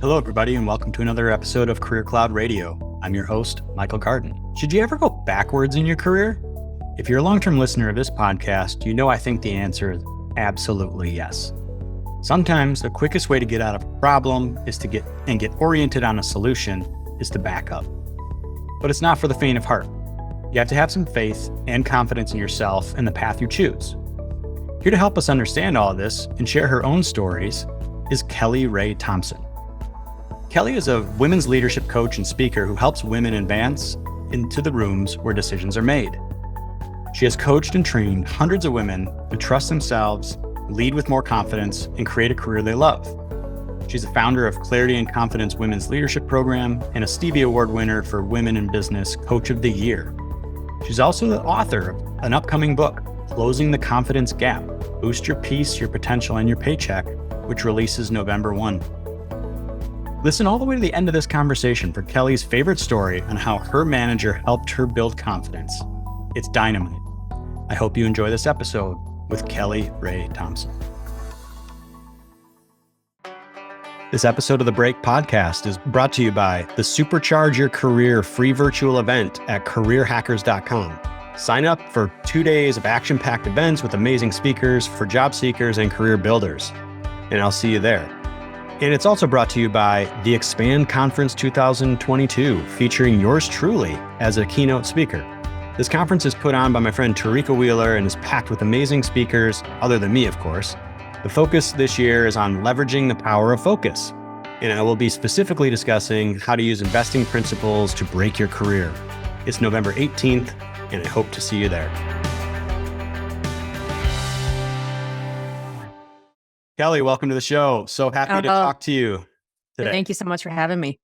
Hello, everybody, and welcome to another episode of Career Cloud Radio. I'm your host, Michael Gardon. Should you ever go backwards in your career? If you're a long-term listener of this podcast, you know I think the answer is absolutely yes. Sometimes the quickest way to get out of a problem is to get oriented on a solution is to back up. But it's not for the faint of heart. You have to have some faith and confidence in yourself and the path you choose. Here to help us understand all of this and share her own stories is Kelli Rae Thompson. Kelli is a women's leadership coach and speaker who helps women advance into the rooms where decisions are made. She has coached and trained hundreds of women to trust themselves, lead with more confidence, and create a career they love. She's the founder of Clarity and Confidence Women's Leadership Program and a Stevie Award winner for Women in Business Coach of the Year. She's also the author of an upcoming book, Closing the Confidence Gap, Boost Your Peace, Your Potential, and Your Paycheck, which releases November 1. Listen all the way to the end of this conversation for Kelli's favorite story on how her manager helped her build confidence. It's dynamite. I hope you enjoy this episode with Kelli Rae Thompson. This episode of the Break podcast is brought to you by the Supercharge Your Career free virtual event at careerhackers.com. Sign up for 2 days of action-packed events with amazing speakers for job seekers and career builders. And I'll see you there. And it's also brought to you by the Expand Conference 2022, featuring yours truly as a keynote speaker. This conference is put on by my friend Tarika Wheeler and is packed with amazing speakers, other than me, of course. The focus this year is on leveraging the power of focus. And I will be specifically discussing how to use investing principles to break your career. It's November 18th, and I hope to see you there. Kelli, welcome to the show. So happy to talk to you today. Thank you so much for having me.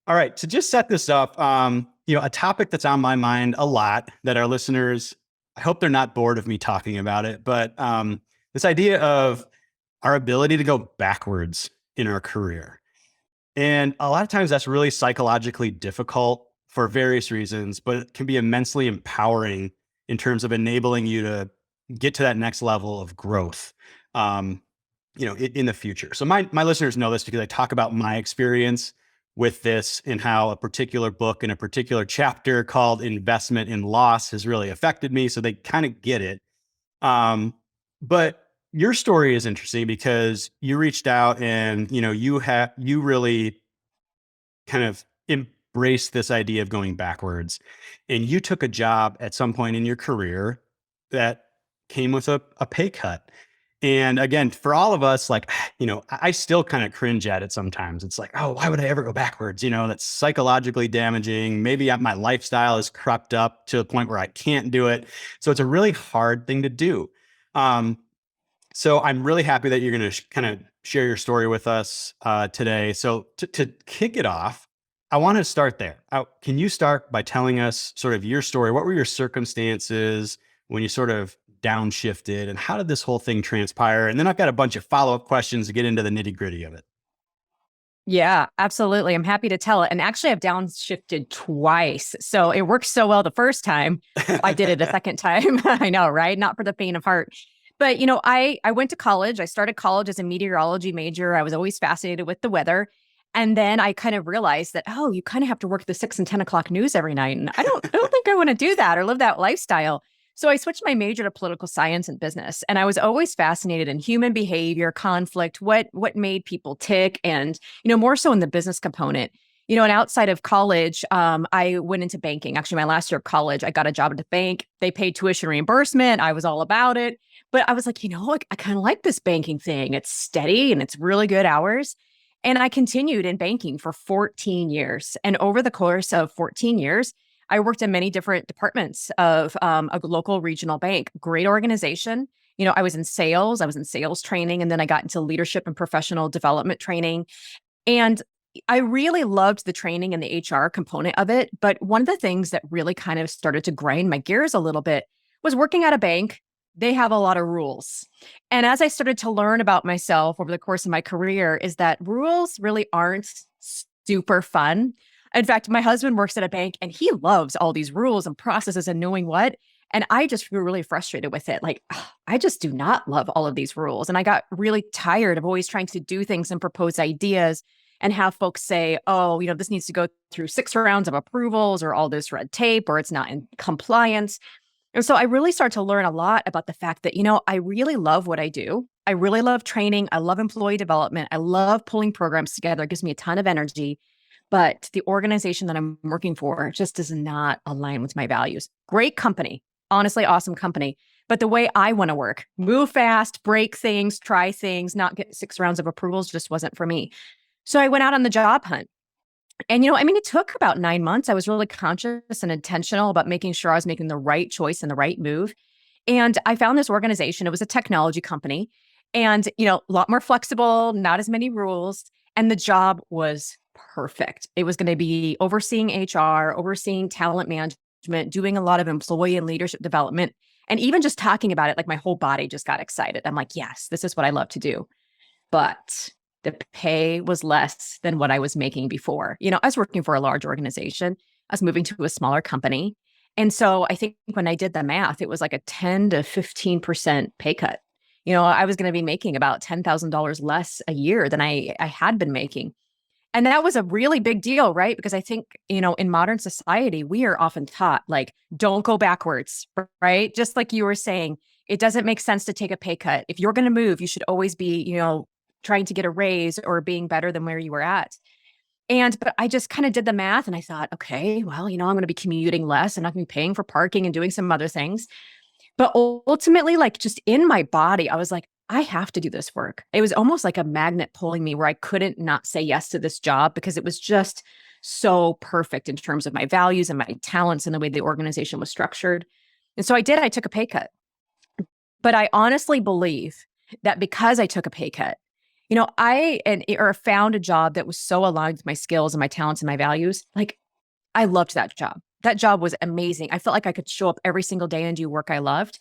All right. To just set this up, a topic that's on my mind a lot that our listeners, I hope they're not bored of me talking about it, but this idea of our ability to go backwards in our career. And a lot of times that's really psychologically difficult for various reasons, but it can be immensely empowering in terms of enabling you to get to that next level of growth. In the future. So my listeners know this because I talk about my experience with this and how a particular book in a particular chapter called Investment in Loss has really affected me. So they kind of get it. But your story is interesting because you reached out and, you really kind of embraced this idea of going backwards, and you took a job at some point in your career that came with a pay cut. And again, for all of us, I still kind of cringe at it sometimes. It's like, oh, why would I ever go backwards? That's psychologically damaging. Maybe my lifestyle is crept up to a point where I can't do it. So it's a really hard thing to do. So I'm really happy that you're going to kind of share your story with us today. So to kick it off, I want to start there. Can you start by telling us sort of your story? What were your circumstances when you sort of downshifted, and how did this whole thing transpire? And then I've got a bunch of follow-up questions to get into the nitty-gritty of it. Yeah, absolutely. I'm happy to tell it. And actually, I've downshifted twice. So it worked so well the first time. I did it a second time. I know, right? Not for the faint of heart. But, I went to college. I started college as a meteorology major. I was always fascinated with the weather. And then I kind of realized that, you kind of have to work the 6 and 10 o'clock news every night. And I don't think I want to do that or live that lifestyle. So I switched my major to political science and business, and I was always fascinated in human behavior, conflict, what made people tick, and more so in the business component. And outside of college, I went into banking. Actually, my last year of college, I got a job at the bank. They paid tuition reimbursement. I was all about it, but I was like, I kind of like this banking thing. It's steady and it's really good hours. And I continued in banking for 14 years, and over the course of 14 years. I worked in many different departments of a local regional bank, great organization. I was in sales training, and then I got into leadership and professional development training. And I really loved the training and the HR component of it. But one of the things that really kind of started to grind my gears a little bit was working at a bank. They have a lot of rules. And as I started to learn about myself over the course of my career, is that rules really aren't super fun. In fact, my husband works at a bank and he loves all these rules and processes and knowing what. And I just feel really frustrated with it. I just do not love all of these rules. And I got really tired of always trying to do things and propose ideas and have folks say, oh, this needs to go through 6 rounds of approvals or all this red tape or it's not in compliance. And so I really start to learn a lot about the fact that, I really love what I do. I really love training. I love employee development. I love pulling programs together. It gives me a ton of energy. But the organization that I'm working for just does not align with my values. Great company, honestly, awesome company. But the way I want to work, move fast, break things, try things, not get 6 rounds of approvals just wasn't for me. So I went out on the job hunt. And, it took about 9 months. I was really conscious and intentional about making sure I was making the right choice and the right move. And I found this organization. It was a technology company and, a lot more flexible, not as many rules. And the job was perfect. It was going to be overseeing HR, overseeing talent management, doing a lot of employee and leadership development. And even just talking about it, like my whole body just got excited. I'm like, yes, this is what I love to do. But the pay was less than what I was making before. I was working for a large organization. I was moving to a smaller company. And so I think when I did the math, it was like a 10 to 15% pay cut. I was going to be making about $10,000 less a year than I had been making. And that was a really big deal, right? Because I think, in modern society, we are often taught like, don't go backwards, right? Just like you were saying, it doesn't make sense to take a pay cut. If you're going to move, you should always be, trying to get a raise or being better than where you were at. But I just kind of did the math and I thought, okay, well, I'm going to be commuting less and I'm going to be paying for parking and doing some other things. But ultimately, like just in my body, I was like, I have to do this work. It was almost like a magnet pulling me where I couldn't not say yes to this job because it was just so perfect in terms of my values and my talents and the way the organization was structured. And so I did, I took a pay cut. But I honestly believe that because I took a pay cut, I found a job that was so aligned with my skills and my talents and my values. Like I loved that job. That job was amazing. I felt like I could show up every single day and do work I loved.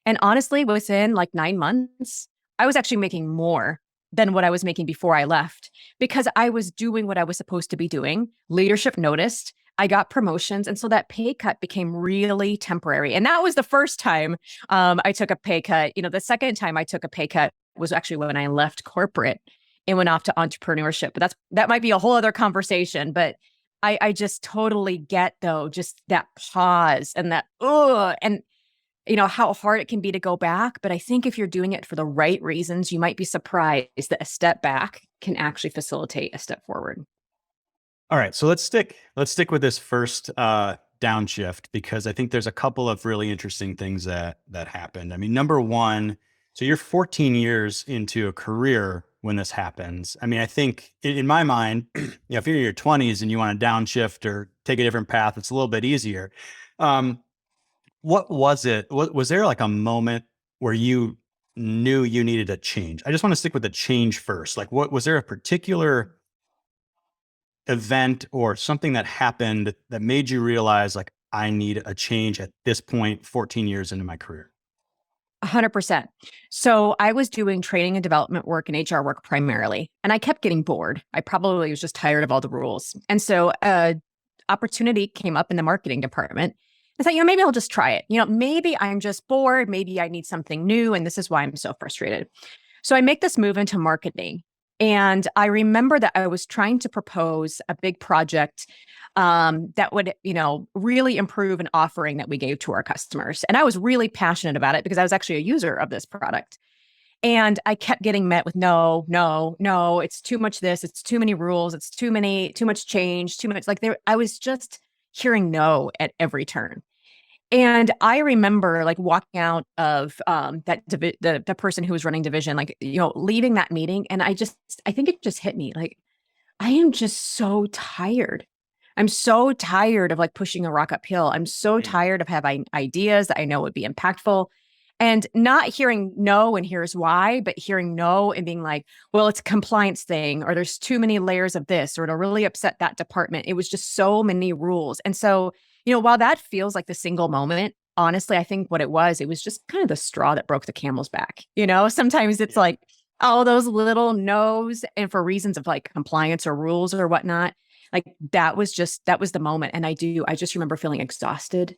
And honestly, within like 9 months, I was actually making more than what I was making before I left because I was doing what I was supposed to be doing. Leadership noticed. I got promotions. And so that pay cut became really temporary. And that was the first time I took a pay cut. The second time I took a pay cut was actually when I left corporate and went off to entrepreneurship. But that might be a whole other conversation. But I just totally get though, just that pause and that, and how hard it can be to go back. But I think if you're doing it for the right reasons, you might be surprised that a step back can actually facilitate a step forward. All right. So let's stick with this first downshift because I think there's a couple of really interesting things that happened. I mean, number one, so you're 14 years into a career when this happens. I mean, I think in my mind, if you're in your 20s and you want to downshift or take a different path, it's a little bit easier. What was it? Was there like a moment where you knew you needed a change? I just want to stick with the change first. Like, what was there a particular event or something that happened that made you realize like, I need a change at this point, 14 years into my career? 100%. So I was doing training and development work and HR work primarily, and I kept getting bored. I probably was just tired of all the rules. And so opportunity came up in the marketing department. I thought, maybe I'll just try it. Maybe I'm just bored. Maybe I need something new. And this is why I'm so frustrated. So I make this move into marketing. And I remember that I was trying to propose a big project that would, really improve an offering that we gave to our customers. And I was really passionate about it because I was actually a user of this product. And I kept getting met with no, it's too much this, it's too many rules, it's too much change, too much I was just hearing no at every turn. And I remember like walking out of the person who was running division, leaving that meeting. And I think it just hit me like, I am just so tired. I'm so tired of like pushing a rock uphill. I'm so tired of having ideas that I know would be impactful and not hearing no and here's why, but hearing no and being like, well, it's a compliance thing, or there's too many layers of this, or it'll really upset that department. It was just so many rules. And so, while that feels like the single moment, honestly, I think what it was just kind of the straw that broke the camel's back. Sometimes it's like all those little no's and for reasons of like compliance or rules or whatnot. Like that was the moment. And I just remember feeling exhausted.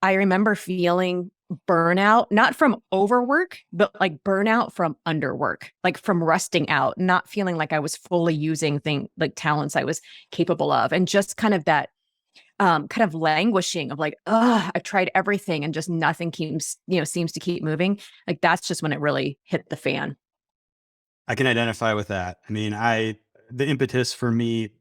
I remember feeling burnout, not from overwork, but like burnout from underwork, like from rusting out, not feeling like I was fully using like talents I was capable of. And just kind of that kind of languishing of like, oh, I've tried everything and just nothing seems to keep moving. Like that's just when it really hit the fan. I can identify with that. I mean, the impetus for me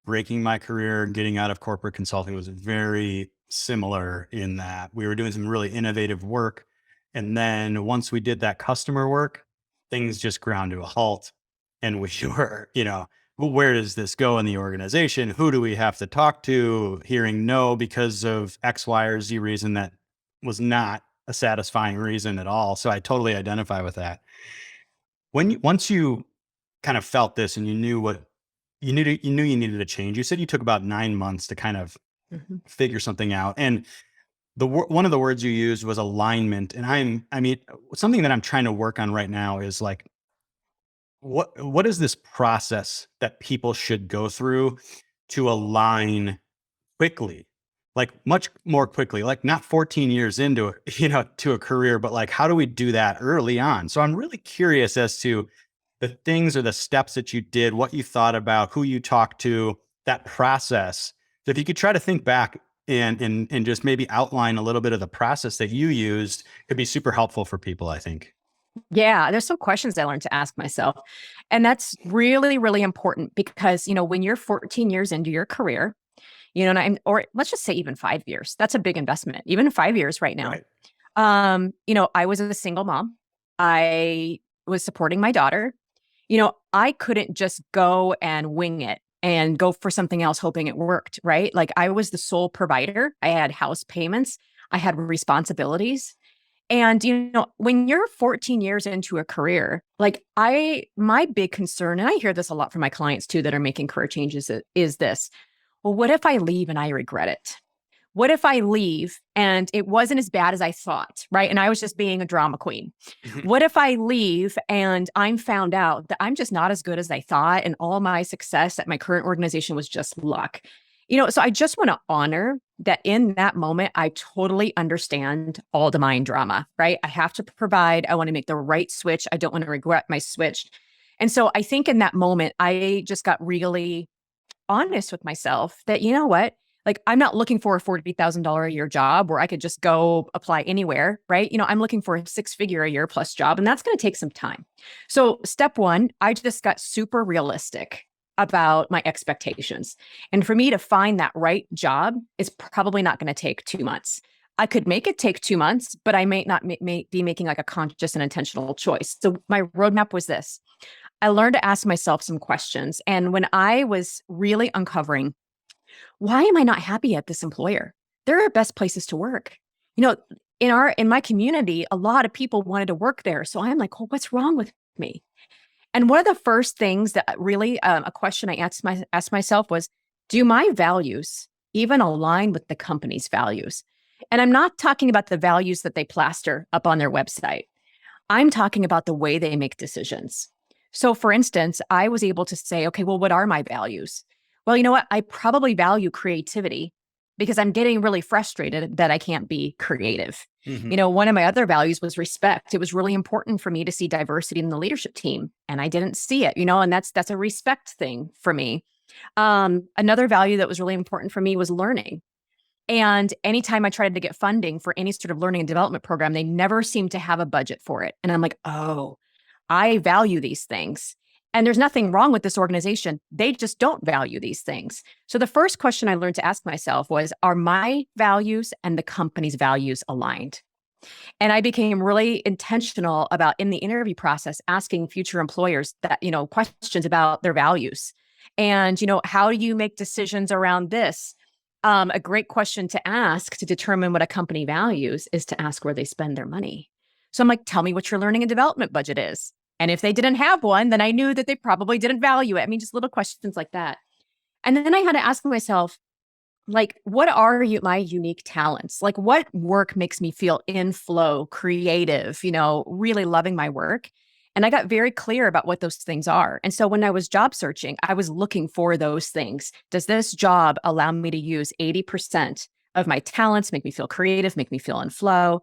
breaking my career, getting out of corporate consulting was very similar in that we were doing some really innovative work. And then once we did that customer work, things just ground to a halt. And we were, well, where does this go in the organization? Who do we have to talk to? Hearing no because of X, Y, or Z reason that was not a satisfying reason at all. So I totally identify with that. Once you kind of felt this and you knew what you knew you needed a change. You said you took about 9 months to kind of Mhm. figure something out. And one of the words you used was alignment. And I mean, something that I'm trying to work on right now is like, what is this process that people should go through to align quickly, like much more quickly, like not 14 years into to a career, but like how do we do that early on? So I'm really curious as to the things or the steps that you did, what you thought about, who you talked to, that process. So if you could try to think back and just maybe outline a little bit of the process that you used, could be super helpful for people, I think. Yeah, there's some questions I learned to ask myself. And that's really, really important because, when you're 14 years into your career, or let's just say even 5 years, that's a big investment, even 5 years right now. Right. I was a single mom. I was supporting my daughter. I couldn't just go and wing it and go for something else hoping it worked, right? Like I was the sole provider. I had house payments, I had responsibilities. And when you're 14 years into a career, like my big concern, and I hear this a lot from my clients too that are making career changes, is this. Well, what if I leave and I regret it? What if I leave and it wasn't as bad as I thought, right? And I was just being a drama queen. What if I leave and I'm found out that I'm just not as good as I thought and all my success at my current organization was just luck? So I just want to honor that in that moment, I totally understand all the mind drama, right? I have to provide, I want to make the right switch. I don't want to regret my switch. And so I think in that moment, I just got really honest with myself that, you know what? Like, I'm not looking for a $40,000 a year job where I could just go apply anywhere, right? I'm looking for a 6-figure a year plus job, and that's going to take some time. So, step one, I just got super realistic about my expectations. And for me to find that right job is probably not going to take 2 months. I could make it take 2 months, but I may not be making like a conscious and intentional choice. So, my roadmap was this. I learned to ask myself some questions. And when I was really uncovering, why am I not happy at this employer? There are best places to work. You know, in my community, a lot of people wanted to work there. So I'm like, well, what's wrong with me? And one of the first things that really a question I asked myself was, do my values even align with the company's values? And I'm not talking about the values that they plaster up on their website. I'm talking about the way they make decisions. So for instance, I was able to say, okay, well, what are my values? Well, you know what? I probably value creativity because I'm getting really frustrated that I can't be creative. Mhm. One of my other values was respect. It was really important for me to see diversity in the leadership team, and I didn't see it, and that's a respect thing for me. Another value that was really important for me was learning. And anytime I tried to get funding for any sort of learning and development program, they never seemed to have a budget for it. And I'm like, oh, I value these things. And there's nothing wrong with this organization. They just don't value these things. So the first question I learned to ask myself was, are my values and the company's values aligned? And I became really intentional about in the interview process, asking future employers that, questions about their values. And, how do you make decisions around this? A great question to ask to determine what a company values is to ask where they spend their money. So I'm like, tell me what your learning and development budget is. And if they didn't have one, then I knew that they probably didn't value it. I mean, just little questions like that. And then I had to ask myself, like, what are my unique talents? Like, what work makes me feel in flow, creative, really loving my work? And I got very clear about what those things are. And so when I was job searching, I was looking for those things. Does this job allow me to use 80% of my talents, make me feel creative, make me feel in flow.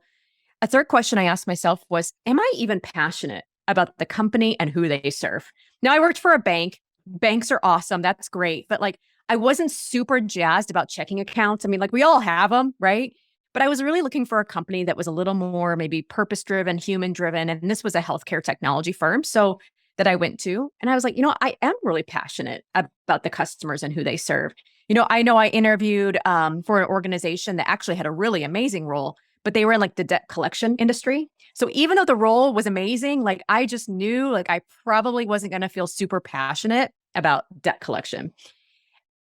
A third question I asked myself was, am I even passionate about the company and who they serve? Now, I worked for a bank. Banks are awesome. That's great. But like, I wasn't super jazzed about checking accounts. I mean, like, we all have them, right? But I was really looking for a company that was a little more maybe purpose driven, human driven. And this was a healthcare technology firm. So that I went to. And I was like, I am really passionate about the customers and who they serve. I know I interviewed for an organization that actually had a really amazing role, but they were in like the debt collection industry. So even though the role was amazing, like I just knew like I probably wasn't going to feel super passionate about debt collection.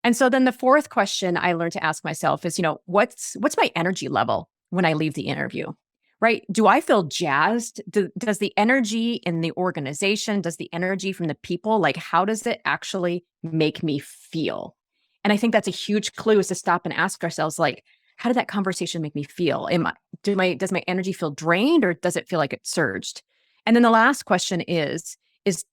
And so then the fourth question I learned to ask myself is, what's my energy level when I leave the interview? Right? Do I feel jazzed? Does the energy in the organization, does the energy from the people, like how does it actually make me feel? And I think that's a huge clue is to stop and ask ourselves, like, how did that conversation make me feel? Does my energy feel drained or does it feel like it surged? And then the last question is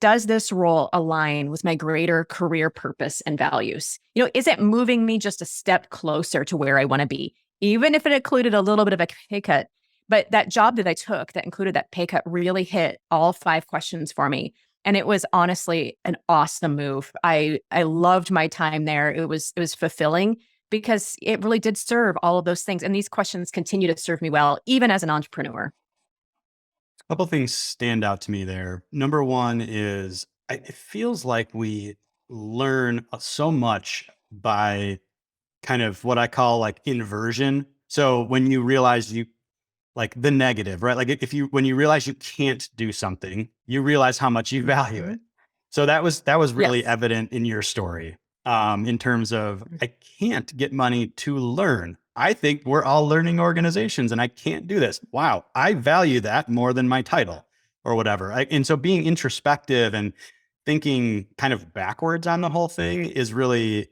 does this role align with my greater career purpose and values? Is it moving me just a step closer to where I want to be? Even if it included a little bit of a pay cut. But that job that I took that included that pay cut really hit all 5 questions for me. And it was honestly an awesome move. I loved my time there. It was fulfilling because it really did serve all of those things. And these questions continue to serve me well, even as an entrepreneur. A couple things stand out to me there. Number one is it feels like we learn so much by kind of what I call like inversion. So when you realize like the negative, right? Like when you realize you can't do something, you realize how much you value it. So that was really Yes. evident in your story, in terms of I can't get money to learn. I think we're all learning organizations and I can't do this. Wow. I value that more than my title or whatever. And so being introspective and thinking kind of backwards on the whole thing is really,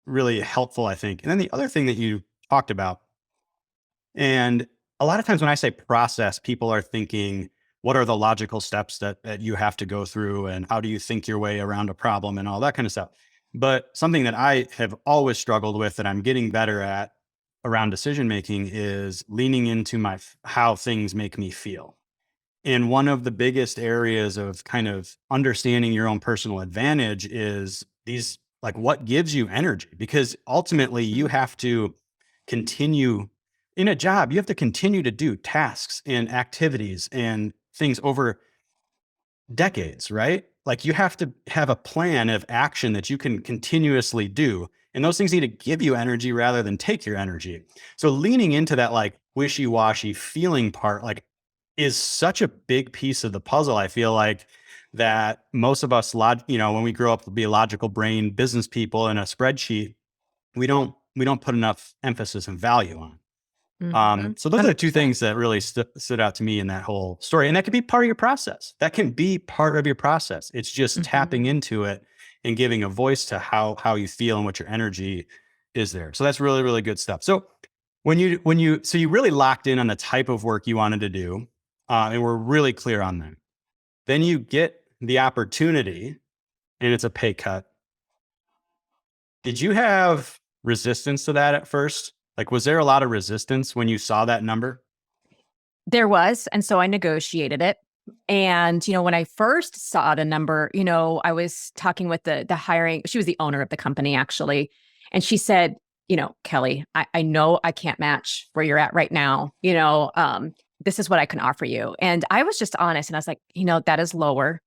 really helpful, I think. And then the other thing that you talked about, and a lot of times when I say process, people are thinking, what are the logical steps that you have to go through and how do you think your way around a problem and all that kind of stuff. But something that I have always struggled with that I'm getting better at around decision making is leaning into how things make me feel. And one of the biggest areas of kind of understanding your own personal advantage is like what gives you energy, because ultimately you have to continue in a job, you have to continue to do tasks and activities and things over decades, right? Like you have to have a plan of action that you can continuously do. And those things need to give you energy rather than take your energy. So leaning into that like wishy-washy feeling part, like is such a big piece of the puzzle. I feel like that most of us, when we grow up to be a logical brain business people in a spreadsheet, we don't put enough emphasis and value on. Mhm. So those are the two things that really stood out to me in that whole story. And that can be part of your process. That can be part of your process. It's just tapping Mhm. into it and giving a voice to how you feel and what your energy is there. So that's really, really good stuff. So so you really locked in on the type of work you wanted to do, and we're really clear on that. Then you get the opportunity and it's a pay cut. Did you have resistance to that at first? Like, was there a lot of resistance when you saw that number? There was, and so I negotiated it. And, when I first saw the number, I was talking with the hiring, she was the owner of the company actually. And she said, Kelli, I know I can't match where you're at right now. This is what I can offer you. And I was just honest and I was like, that is lower.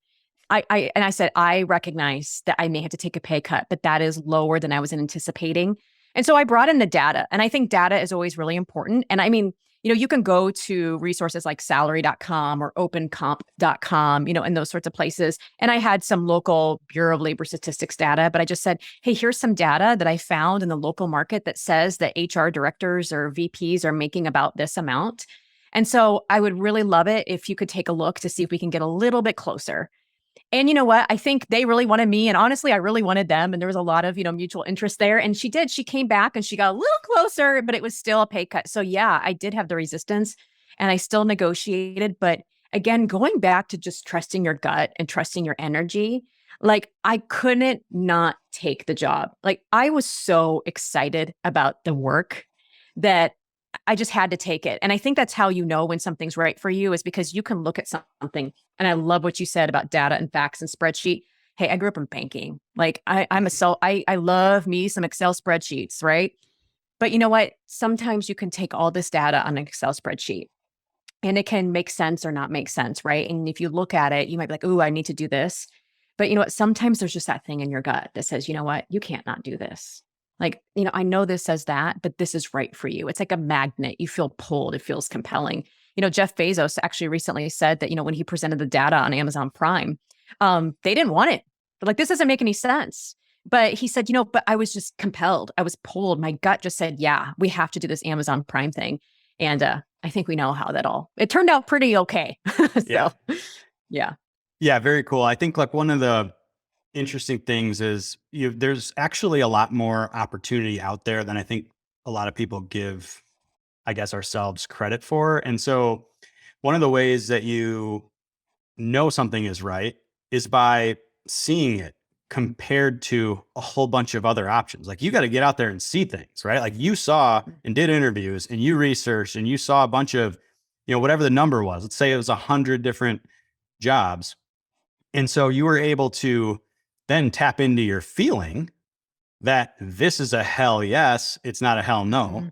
And I said, I recognize that I may have to take a pay cut, but that is lower than I was anticipating. And so I brought in the data. And I think data is always really important. And I mean, you can go to resources like salary.com or opencomp.com, and those sorts of places. And I had some local Bureau of Labor Statistics data, but I just said, hey, here's some data that I found in the local market that says that HR directors or VPs are making about this amount. And so I would really love it if you could take a look to see if we can get a little bit closer. And you know what? I think they really wanted me. And honestly, I really wanted them. And there was a lot of, mutual interest there. And she did. She came back and she got a little closer, but it was still a pay cut. So yeah, I did have the resistance and I still negotiated. But again, going back to just trusting your gut and trusting your energy, like I couldn't not take the job. Like I was so excited about the work that I just had to take it. And I think that's how you know when something's right for you, is because you can look at something. And I love what you said about data and facts and spreadsheet. Hey, I grew up in banking. Like I love me some Excel spreadsheets, right? But you know what? Sometimes you can take all this data on an Excel spreadsheet and it can make sense or not make sense, right? And if you look at it, you might be like, "Ooh, I need to do this." But you know what? Sometimes there's just that thing in your gut that says, "You know what? You can't not do this." Like, I know this says that, but this is right for you. It's like a magnet. You feel pulled. It feels compelling. Jeff Bezos actually recently said that, when he presented the data on Amazon Prime, they didn't want it. They're like, "This doesn't make any sense." But he said, but I was just compelled. I was pulled. My gut just said, yeah, we have to do this Amazon Prime thing. And I think we know how it turned out pretty okay. Yeah. Yeah. Yeah. Very cool. I think like one of the interesting things is there's actually a lot more opportunity out there than I think a lot of people give, I guess, ourselves credit for. And so one of the ways that you know something is right is by seeing it compared to a whole bunch of other options. Like you got to get out there and see things, right? Like you saw and did interviews and you researched and you saw a bunch of, whatever the number was. Let's say it was 100 different jobs. And so you were able to then tap into your feeling that this is a hell yes, it's not a hell no.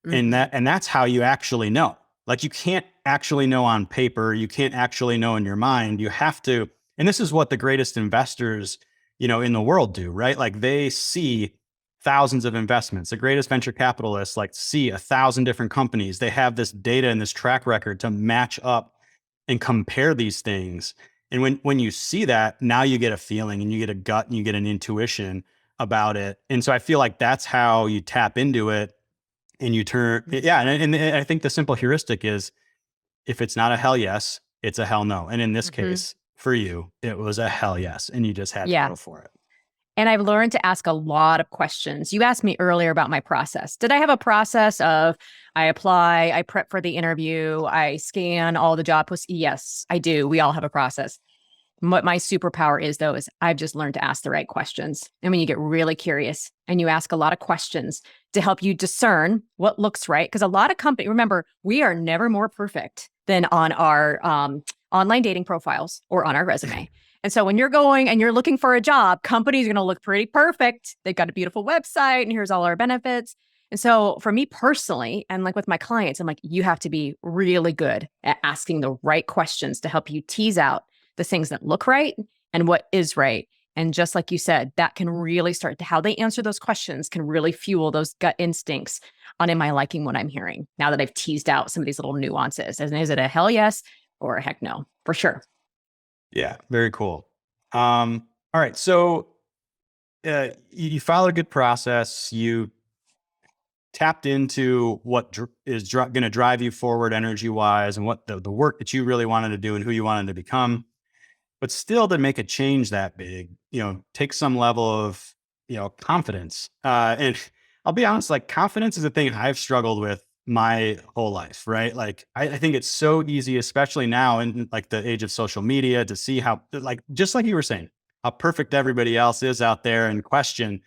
Mm-hmm. And that's how you actually know. Like you can't actually know on paper, you can't actually know in your mind. You have to, and this is what the greatest investors, in the world do, right? Like they see thousands of investments. The greatest venture capitalists like see 1,000 different companies. They have this data and this track record to match up and compare these things. And when you see that, now you get a feeling and you get a gut and you get an intuition about it. And so I feel like that's how you tap into it and you turn, yeah. And I think the simple heuristic is if it's not a hell yes, it's a hell no. And in this case, for you, it was a hell yes. And you just had to go for it. And I've learned to ask a lot of questions. You asked me earlier about my process. Did I have a process of I apply, I prep for the interview, I scan all the job posts? Yes, I do. We all have a process. What my superpower is, though, is I've just learned to ask the right questions. And when you get really curious and you ask a lot of questions to help you discern what looks right, because a lot of companies, remember, we are never more perfect than on our online dating profiles or on our resume. And so when you're going and you're looking for a job, companies are going to look pretty perfect. They've got a beautiful website and here's all our benefits. And so for me personally, and like with my clients, I'm like, you have to be really good at asking the right questions to help you tease out the things that look right and what is right. And just like you said, that can really start to how they answer those questions can really fuel those gut instincts on, am I liking what I'm hearing? Now that I've teased out some of these little nuances. And is it a hell yes or a heck no? For sure. Yeah, very cool. All right. So you followed a good process. You tapped into what is going to drive you forward energy wise and what the work that you really wanted to do and who you wanted to become. But still to make a change that big, take some level of, confidence. And I'll be honest, like confidence is a thing I've struggled with my whole life, right? Like I think it's so easy, especially now in like the age of social media, to see how, like, just like you were saying, how perfect everybody else is out there and question,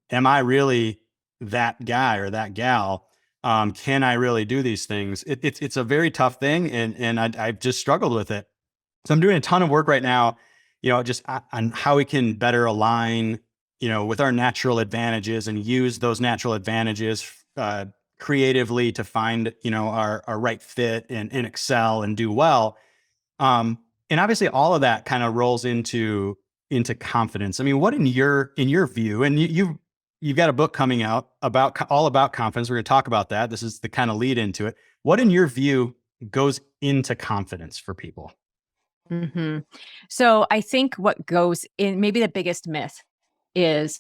am I really that guy or that gal? Can I really do these things? It's a very tough thing. And I've just struggled with it. So I'm doing a ton of work right now, just on how we can better align, with our natural advantages and use those natural advantages creatively to find, our right fit and excel and do well. And obviously all of that kind of rolls into confidence. I mean, what in your view, and you've got a book coming out all about confidence. We're going to talk about that. This is the kind of lead into it. What in your view goes into confidence for people? Mm-hmm. So I think what goes in, maybe the biggest myth is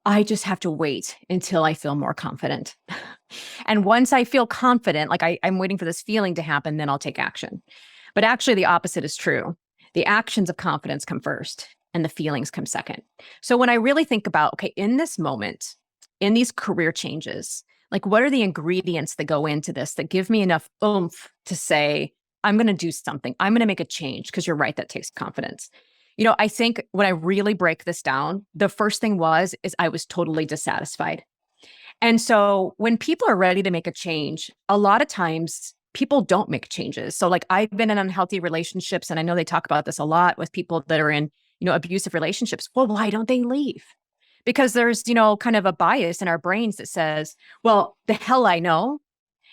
I just have to wait until I feel more confident. And once I feel confident, like I'm waiting for this feeling to happen, then I'll take action. But actually the opposite is true. The actions of confidence come first and the feelings come second. So when I really think about, okay, in this moment, in these career changes, like what are the ingredients that go into this that give me enough oomph to say, I'm going to do something. I'm going to make a change, because you're right, that takes confidence. I think when I really break this down, the first thing is I was totally dissatisfied. And so when people are ready to make a change, a lot of times people don't make changes. So like I've been in unhealthy relationships, and I know they talk about this a lot with people that are in, abusive relationships. Well, why don't they leave? Because there's, kind of a bias in our brains that says, well, the hell I know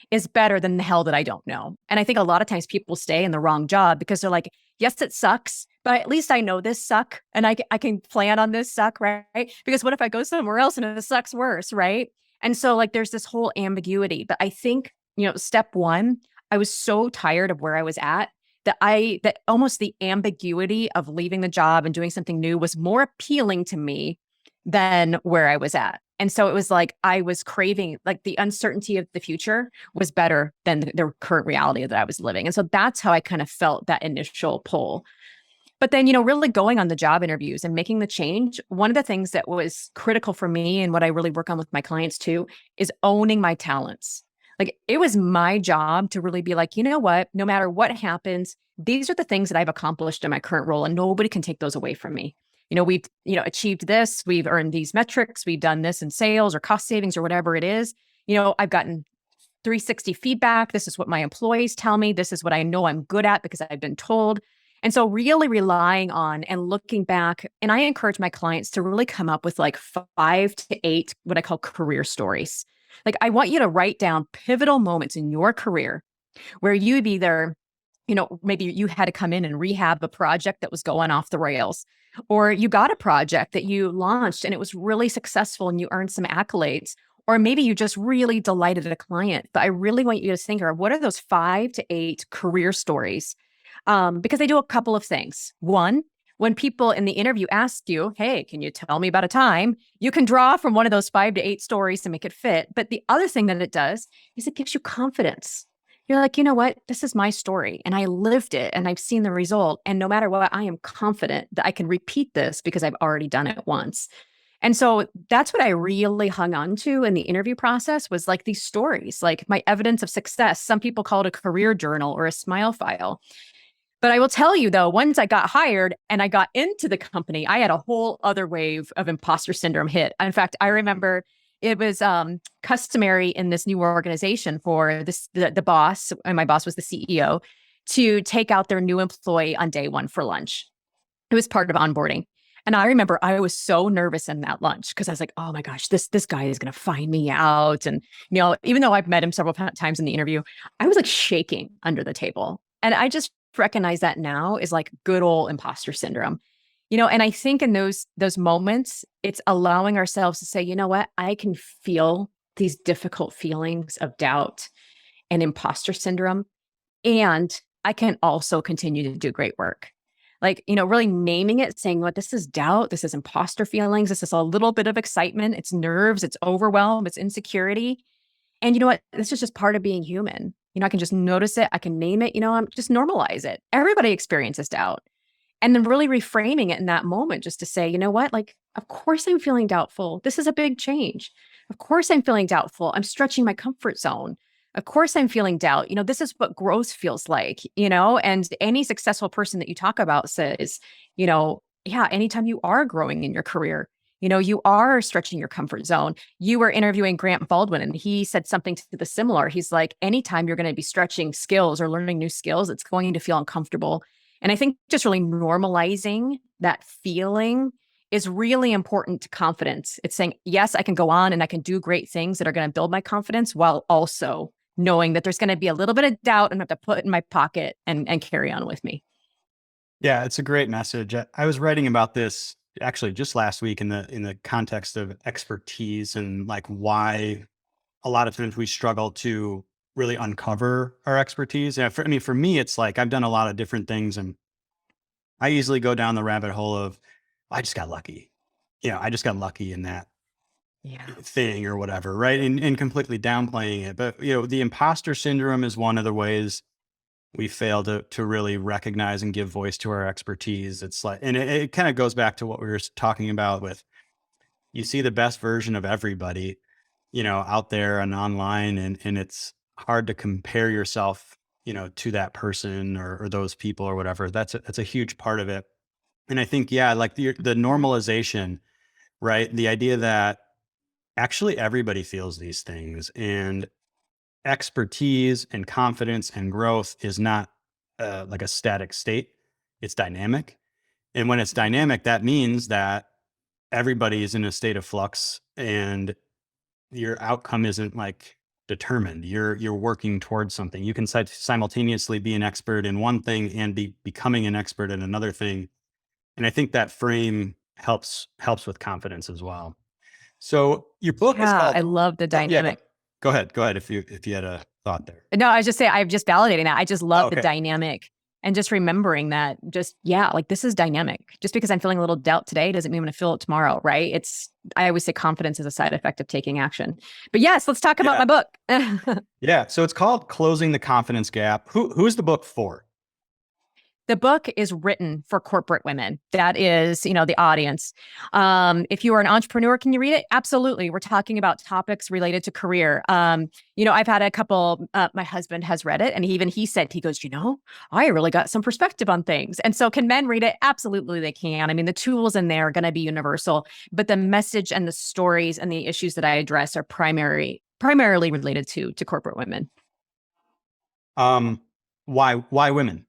is better than the hell that I don't know. And I think a lot of times people stay in the wrong job because they're like, yes, it sucks, but at least I know this suck and I can plan on this suck, right? Because what if I go somewhere else and it sucks worse, right? And so like there's this whole ambiguity. But I think, step one, I was so tired of where I was at that almost the ambiguity of leaving the job and doing something new was more appealing to me than where I was at. And so it was like I was craving, like the uncertainty of the future was better than the current reality that I was living. And so that's how I kind of felt that initial pull. But then, really going on the job interviews and making the change, one of the things that was critical for me and what I really work on with my clients too is owning my talents. Like it was my job to really be like, you know what, no matter what happens, these are the things that I've accomplished in my current role and nobody can take those away from me. We've, achieved this, we've earned these metrics, we've done this in sales or cost savings or whatever it is. I've gotten 360 feedback. This is what my employees tell me. This is what I know I'm good at because I've been told. And so really relying on and looking back, and I encourage my clients to really come up with like 5 to 8, what I call career stories. Like I want you to write down pivotal moments in your career where you've either, maybe you had to come in and rehab a project that was going off the rails, or you got a project that you launched and it was really successful and you earned some accolades, or maybe you just really delighted a client. But I really want you to think of what are those 5 to 8 career stories because they do a couple of things. One, when people in the interview ask you, hey, can you tell me about a time? You can draw from one of those 5 to 8 stories to make it fit. But the other thing that it does is it gives you confidence. You're like, you know what? This is my story and I lived it and I've seen the result. And no matter what, I am confident that I can repeat this because I've already done it once. And so that's what I really hung on to in the interview process was like these stories, like my evidence of success. Some people call it a career journal or a smile file. But I will tell you though, once I got hired and I got into the company, I had a whole other wave of imposter syndrome hit. In fact, I remember it was customary in this new organization for the boss, and my boss was the CEO, to take out their new employee on day one for lunch. It was part of onboarding. And I remember I was so nervous in that lunch because I was like, oh my gosh, this guy is going to find me out. And, even though I've met him several times in the interview, I was like shaking under the table. And I just recognize that now is like good old imposter syndrome. And I think in those moments, it's allowing ourselves to say, you know what, I can feel these difficult feelings of doubt and imposter syndrome. And I can also continue to do great work. Like, really naming it, saying what this is doubt, this is imposter feelings, this is a little bit of excitement, it's nerves, it's overwhelm, it's insecurity. And you know what? This is just part of being human. I can just notice it. I can name it, I'm just normalize it. Everybody experiences doubt. And then really reframing it in that moment just to say, you know what? Like, of course I'm feeling doubtful. This is a big change. Of course I'm feeling doubtful. I'm stretching my comfort zone. Of course I'm feeling doubt. This is what growth feels like, and any successful person that you talk about says, yeah, anytime you are growing in your career, you are stretching your comfort zone. You were interviewing Grant Baldwin and he said something to the similar. He's like, anytime you're going to be stretching skills or learning new skills, it's going to feel uncomfortable. And I think just really normalizing that feeling is really important to confidence. It's saying, yes, I can go on and I can do great things that are going to build my confidence while also knowing that there's going to be a little bit of doubt and I have to put it in my pocket and carry on with me. Yeah, it's a great message. I was writing about this actually just last week in the context of expertise and like why a lot of times we struggle to really uncover our expertise. And for me, it's like I've done a lot of different things and I easily go down the rabbit hole of I just got lucky. I just got lucky in that Yeah. thing or whatever, right? And completely downplaying it. But the imposter syndrome is one of the ways we fail to really recognize and give voice to our expertise. It's like, and it kind of goes back to what we were talking about with, you see the best version of everybody, out there and online, and it's hard to compare yourself, to that person or those people or whatever. That's a huge part of it. And I think, yeah, like the normalization, right? The idea that Actually, everybody feels these things, and expertise and confidence and growth is not like a static state. It's dynamic. And when it's dynamic, that means that everybody is in a state of flux and your outcome isn't like determined. You're working towards something. You can simultaneously be an expert in one thing and be becoming an expert in another thing. And I think that frame helps with confidence as well. So your book is Yeah, called. I love the Oh, yeah, dynamic. go ahead. Go ahead if you had a thought there. No, I was just saying, I'm just validating that. I just Oh, love the okay. dynamic and just remembering that like this is dynamic. Just because I'm feeling a little doubt today doesn't mean I'm going to feel it tomorrow, right? I always say confidence is a side effect of taking action. But yes, let's talk about Yeah. my book. Yeah. So it's called Closing the Confidence Gap. Who's the book for? The book is written for corporate women. That is, the audience. If you are an entrepreneur, can you read it? Absolutely. We're talking about topics related to career. I've had a couple, my husband has read it and he said, he goes, I really got some perspective on things. And so can men read it? Absolutely they can. I mean, the tools in there are going to be universal, but the message and the stories and the issues that I address are primarily related to corporate women. Why women?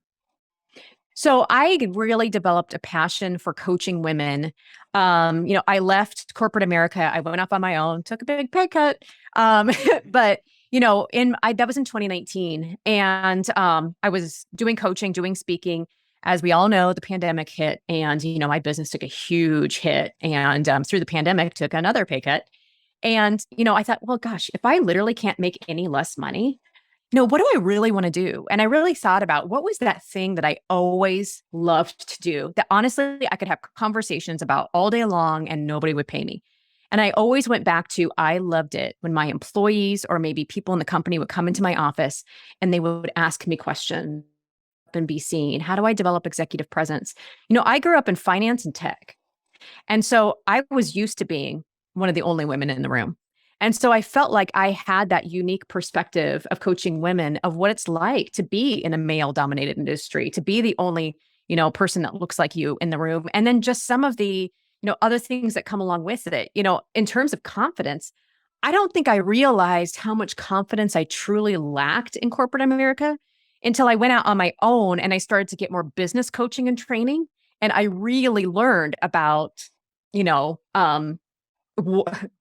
So I really developed a passion for coaching women. I left corporate America. I went off on my own, took a big pay cut. But that was in 2019, and I was doing coaching, doing speaking. As we all know, the pandemic hit, and my business took a huge hit. And through the pandemic, took another pay cut. And I thought, well, gosh, if I literally can't make any less money, what do I really want to do? And I really thought about what was that thing that I always loved to do that honestly I could have conversations about all day long and nobody would pay me. And I always went back to, I loved it when my employees or maybe people in the company would come into my office and they would ask me questions and be seen. How do I develop executive presence? I grew up in finance and tech. And so I was used to being one of the only women in the room. And so I felt like I had that unique perspective of coaching women of what it's like to be in a male dominated industry, to be the only, person that looks like you in the room. And then just some of the, other things that come along with it, in terms of confidence, I don't think I realized how much confidence I truly lacked in corporate America until I went out on my own and I started to get more business coaching and training. And I really learned about,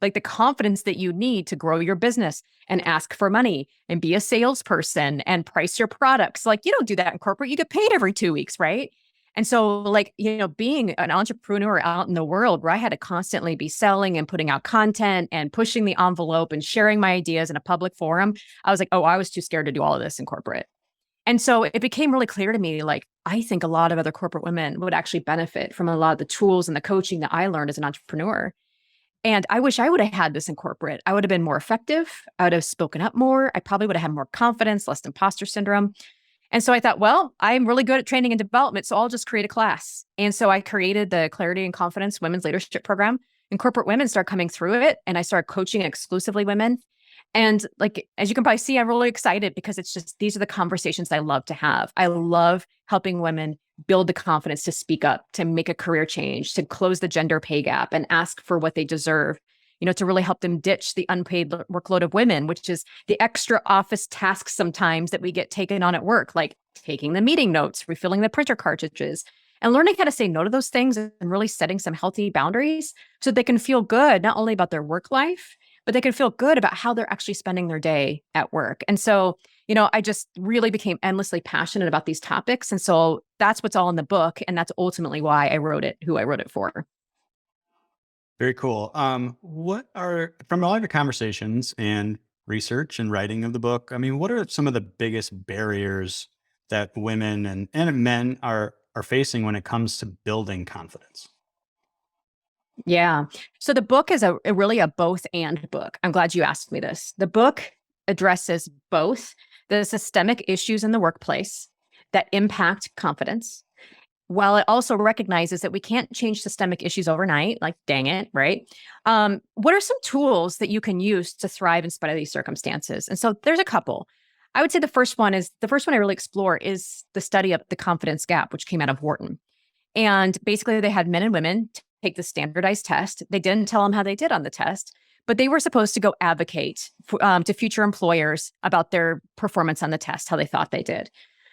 like the confidence that you need to grow your business and ask for money and be a salesperson and price your products. Like you don't do that in corporate. You get paid every 2 weeks, right? And so being an entrepreneur out in the world where I had to constantly be selling and putting out content and pushing the envelope and sharing my ideas in a public forum, I was like, oh, I was too scared to do all of this in corporate. And so it became really clear to me, like, I think a lot of other corporate women would actually benefit from a lot of the tools and the coaching that I learned as an entrepreneur. And I wish I would have had this in corporate. I would have been more effective. I would have spoken up more. I probably would have had more confidence, less imposter syndrome. And so I thought, well, I'm really good at training and development, so I'll just create a class. And so I created the Clarity and Confidence Women's Leadership Program, and corporate women started coming through it. And I started coaching exclusively women. And like, as you can probably see, I'm really excited because it's just, these are the conversations I love to have. I love helping women build the confidence to speak up, to make a career change, to close the gender pay gap and ask for what they deserve, to really help them ditch the unpaid workload of women, which is the extra office tasks sometimes that we get taken on at work, like taking the meeting notes, refilling the printer cartridges, and learning how to say no to those things and really setting some healthy boundaries so they can feel good, not only about their work life, but they can feel good about how they're actually spending their day at work. And so, I just really became endlessly passionate about these topics. And so that's what's all in the book. And that's ultimately why I wrote it, who I wrote it for. Very cool. What are from all of your conversations and research and writing of the book? I mean, what are some of the biggest barriers that women and men are facing when it comes to building confidence? Yeah. So the book is really a both and book. I'm glad you asked me this. The book addresses both the systemic issues in the workplace that impact confidence, while it also recognizes that we can't change systemic issues overnight, like dang it, right? What are some tools that you can use to thrive in spite of these circumstances? And so there's a couple. I would say the first one I really explore is the study of the confidence gap, which came out of Wharton. And basically they had men and women take the standardized test. They didn't tell them how they did on the test, but they were supposed to go advocate to future employers about their performance on the test, how they thought they did.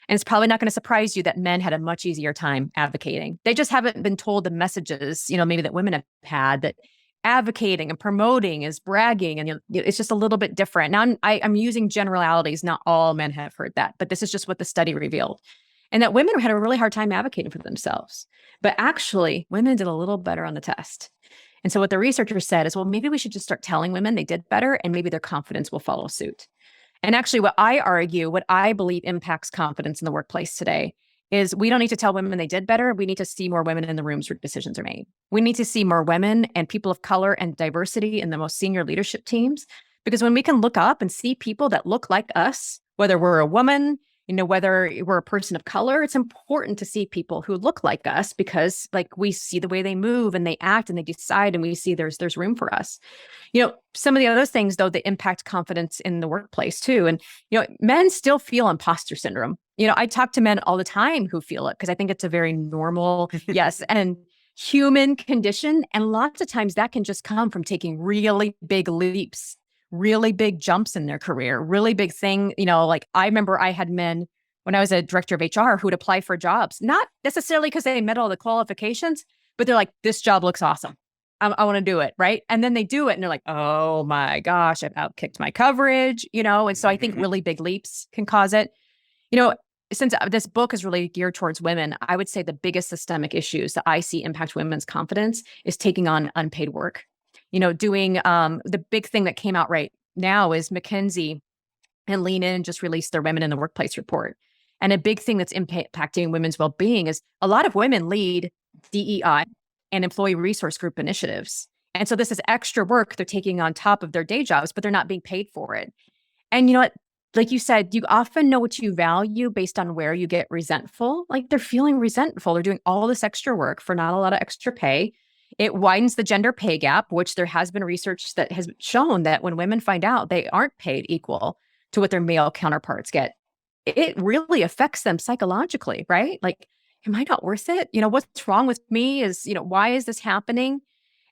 And it's probably not going to surprise you that men had a much easier time advocating. They just haven't been told the messages, maybe that women have had, that advocating and promoting is bragging, and it's just a little bit different. Now I'm using generalities. Not all men have heard that, but this is just what the study revealed. And that women had a really hard time advocating for themselves. But actually, women did a little better on the test. And so what the researchers said is, well, maybe we should just start telling women they did better, and maybe their confidence will follow suit. And actually, what I believe impacts confidence in the workplace today is we don't need to tell women they did better. We need to see more women in the rooms where decisions are made. We need to see more women and people of color and diversity in the most senior leadership teams. Because when we can look up and see people that look like us, whether we're a woman, whether we're a person of color, it's important to see people who look like us, because we see the way they move and they act and they decide, and we see there's room for us. Some of the other things, though, that impact confidence in the workplace too. And, men still feel imposter syndrome. I talk to men all the time who feel it, because I think it's a very normal, yes, and human condition. And lots of times that can just come from taking really big leaps, really big jumps in their career, really big thing. I remember I had men when I was a director of HR who would apply for jobs, not necessarily because they met all the qualifications, but they're like, this job looks awesome. I want to do it. Right. And then they do it and they're like, oh my gosh, I've outkicked my coverage, and so I think really big leaps can cause it. Since this book is really geared towards women, I would say the biggest systemic issues that I see impact women's confidence is taking on unpaid work. Doing the big thing that came out right now is McKinsey and Lean In just released their Women in the Workplace report. And a big thing that's impacting women's well-being is a lot of women lead DEI and employee resource group initiatives. And so this is extra work they're taking on top of their day jobs, but they're not being paid for it. And you know what? Like you said, you often know what you value based on where you get resentful. Like they're feeling resentful. They're doing all this extra work for not a lot of extra pay. It widens the gender pay gap, which there has been research that has shown that when women find out they aren't paid equal to what their male counterparts get, it really affects them psychologically, right? Like, am I not worth it? What's wrong with me? Why is this happening?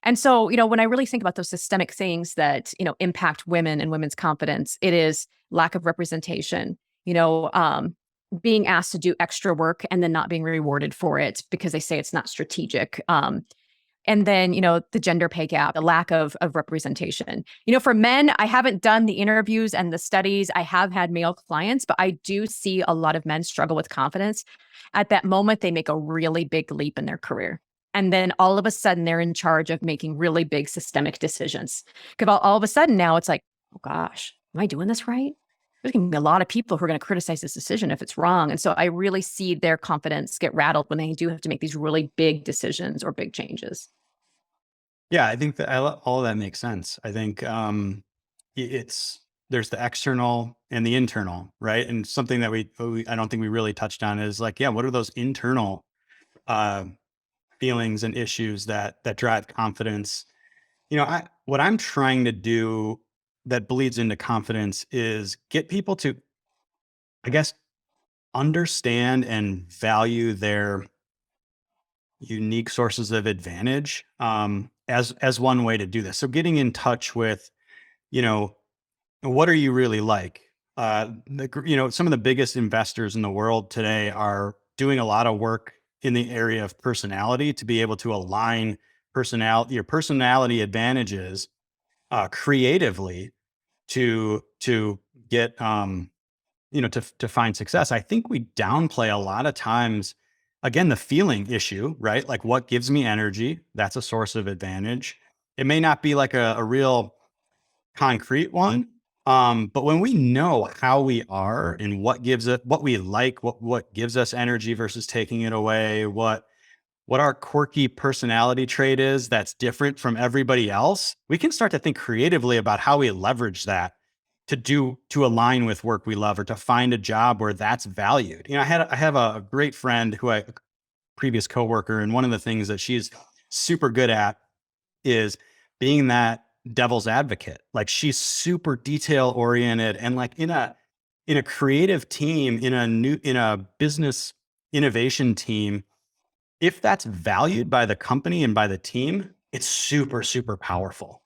And so, when I really think about those systemic things that, impact women and women's confidence, it is lack of representation, being asked to do extra work and then not being rewarded for it because they say it's not strategic. And then, the gender pay gap, the lack of representation. For men, I haven't done the interviews and the studies. I have had male clients, but I do see a lot of men struggle with confidence. At that moment, they make a really big leap in their career. And then all of a sudden, they're in charge of making really big systemic decisions. Because all of a sudden now it's like, oh gosh, am I doing this right? There's going to be a lot of people who are going to criticize this decision if it's wrong. And so I really see their confidence get rattled when they do have to make these really big decisions or big changes. Yeah, I think that all of that makes sense. I think there's the external and the internal, right? And something that I don't think we really touched on is like, yeah, what are those internal feelings and issues that drive confidence? What I'm trying to do that bleeds into confidence is get people to, I guess, understand and value their unique sources of advantage as one way to do this. So getting in touch with, what are you really like? Some of the biggest investors in the world today are doing a lot of work in the area of personality to be able to align your personality advantages creatively to get to find success. I think we downplay a lot of times, again, the feeling issue, right? Like what gives me energy? That's a source of advantage. It may not be like a real concrete one. But when we know how we are and what we like, what gives us energy versus taking it away, what our quirky personality trait is that's different from everybody else, we can start to think creatively about how we leverage that to align with work we love or to find a job where that's valued. I have a great friend previous coworker, and one of the things that she's super good at is being that devil's advocate. Like she's super detail oriented, and like in a creative team, in a business innovation team, if that's valued by the company and by the team, it's super, super powerful.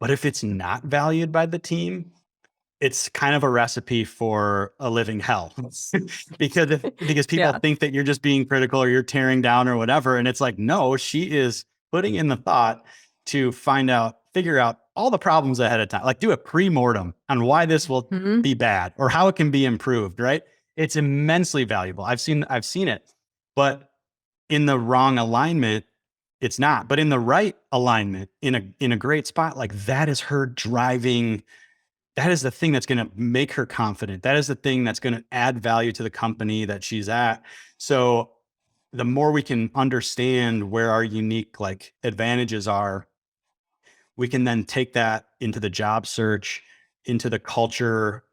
But if it's not valued by the team, it's kind of a recipe for a living hell because people Yeah. think that you're just being critical or you're tearing down or whatever. And it's like, no, she is putting in the thought to figure out all the problems ahead of time, like do a pre-mortem on why this will Mhm. be bad or how it can be improved. Right. It's immensely valuable. I've seen it, but in the wrong alignment, it's not. But in the right alignment, in a great spot, like that is her driving. That is the thing that's going to make her confident. That is the thing that's going to add value to the company that she's at. So the more we can understand where our unique like advantages are, we can then take that into the job search, into the culture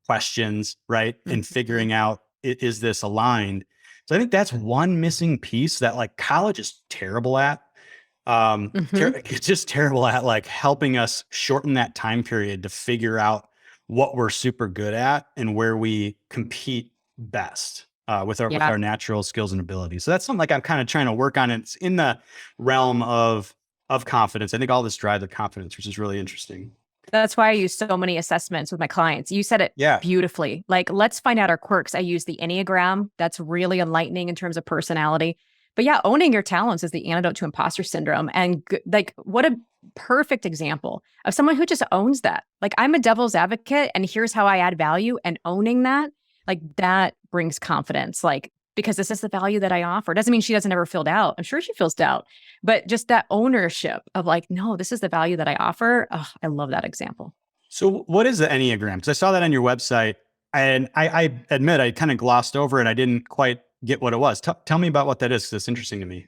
questions, right? And Mhm. figuring out, is this aligned? So I think that's one missing piece that like college is terrible at. Mhm. It's just terrible at like helping us shorten that time period to figure out what we're super good at and where we compete best with Yeah. our natural skills and abilities. So that's something like I'm kind of trying to work on. It's in the realm of confidence. I think all this drives the confidence, which is really interesting. That's why I use so many assessments with my clients. You said it Yeah. beautifully. Like, let's find out our quirks. I use the Enneagram. That's really enlightening in terms of personality. But yeah, owning your talents is the antidote to imposter syndrome. And like, what a perfect example of someone who just owns that. Like, I'm a devil's advocate, and here's how I add value. And owning that, like, that brings confidence. Like, because this is the value that I offer. Doesn't mean she doesn't ever feel doubt. I'm sure she feels doubt, but just that ownership of like, no, this is the value that I offer. Oh, I love that example. So what is the Enneagram? Because I saw that on your website and I admit I kind of glossed over it. I didn't quite get what it was. Tell me about what that is, because it's interesting to me.